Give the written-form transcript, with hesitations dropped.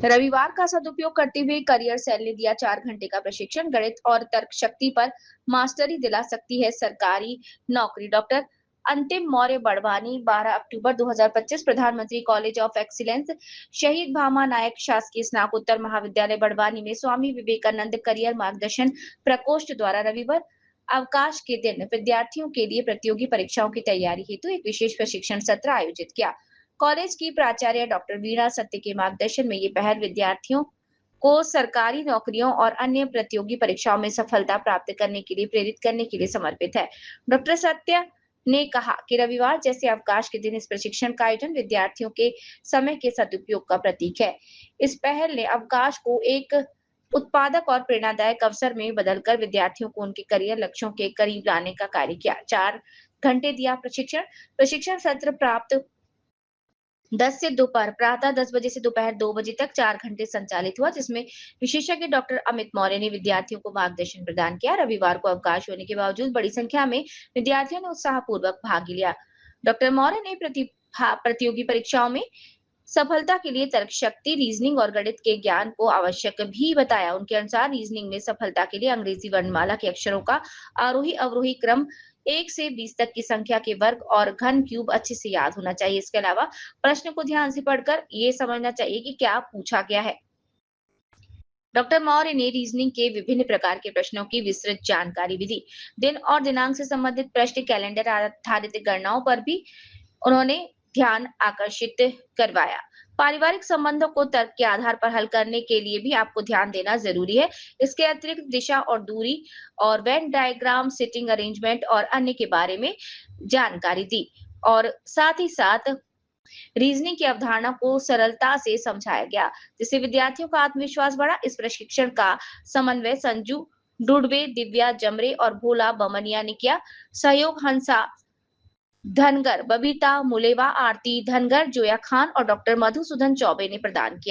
रविवार का सदुपयोग करते हुए करियर सेल ने दिया 4 घंटे का प्रशिक्षण। गणित और तर्क शक्ति पर मास्टरी दिला सकती है सरकारी नौकरी। डॉक्टर अंतिम मौर्य बड़वानी 12 अक्टूबर 2025 प्रधानमंत्री कॉलेज ऑफ एक्सीलेंस शहीद भामा नायक शासकीय स्नातकोत्तर महाविद्यालय बड़वानी में स्वामी विवेकानंद करियर मार्गदर्शन प्रकोष्ठ द्वारा रविवार अवकाश के दिन विद्यार्थियों के लिए प्रतियोगी परीक्षाओं की तैयारी हेतु एक विशेष प्रशिक्षण सत्र आयोजित किया। कॉलेज की प्राचार्य डॉक्टर वीणा सत्य के मार्गदर्शन में ये पहल विद्यार्थियों को सरकारी नौकरियों और अन्य प्रतियोगी परीक्षाओं में सफलता प्राप्त करने के लिए प्रेरित करने के लिए समर्पित है। डॉक्टर सत्य ने कहा कि रविवार जैसे अवकाश के दिन इस प्रशिक्षण का आयोजन विद्यार्थियों के समय के सदुपयोग का प्रतीक है। इस पहल ने अवकाश को एक उत्पादक और प्रेरणादायक अवसर में बदलकर विद्यार्थियों को उनके करियर लक्ष्यों के करीब लाने का कार्य किया। 4 घंटे दिया प्रशिक्षण। प्रशिक्षण सत्र प्राप्त 10 से दोपहर प्रातः 10 बजे से दोपहर 2 बजे तक 4 घंटे संचालित हुआ, जिसमें विशेषज्ञ डॉक्टर अमित मौर्य ने विद्यार्थियों को मार्गदर्शन प्रदान किया। रविवार को अवकाश होने के बावजूद बड़ी संख्या में विद्यार्थियों ने उत्साहपूर्वक भाग लिया। डॉक्टर मौर्य ने प्रतियोगी परीक्षाओं में सफलता के लिए तर्क शक्ति, रीजनिंग और गणित के ज्ञान को आवश्यक भी बताया। उनके अनुसार रीजनिंग में सफलता के लिए अंग्रेजी वर्णमाला के अक्षरों का आरोही अवरोही क्रम 1 से 20 तक की संख्या के वर्ग और घन क्यूब अच्छे से याद होना चाहिए। इसके अलावा प्रश्न को ध्यान से पढ़कर ये समझना चाहिए कि क्या पूछा गया है। डॉक्टर मौर्य ने रीजनिंग के विभिन्न प्रकार के प्रश्नों की विस्तृत जानकारी भी दी। दिन और दिनांक से संबंधित प्रश्न, कैलेंडर आधारित गणनाओं पर भी उन्होंने ध्यान आकर्षित करवाया। पारिवारिक संबंधों को तर्क के आधार पर हल करने के लिए भी आपको ध्यान देना जरूरी है। इसके अतिरिक्त दिशा और दूरी और वेन डायग्राम, सिटिंग अरेंजमेंट और अन्य के बारे में जानकारी दी और साथ ही साथ रीजनिंग की अवधारणा को सरलता से समझाया गया, जिससे विद्यार्थियों का आत्मविश्वास बढ़ा। इस प्रशिक्षण का समन्वय संजू डुडवे, दिव्या जमरे और भोला बमनिया ने किया। सहयोग हंसा धनगर, बबीता मुलेवा, आरती धनगर, जोया खान और डॉक्टर मधुसूदन चौबे ने प्रदान किया।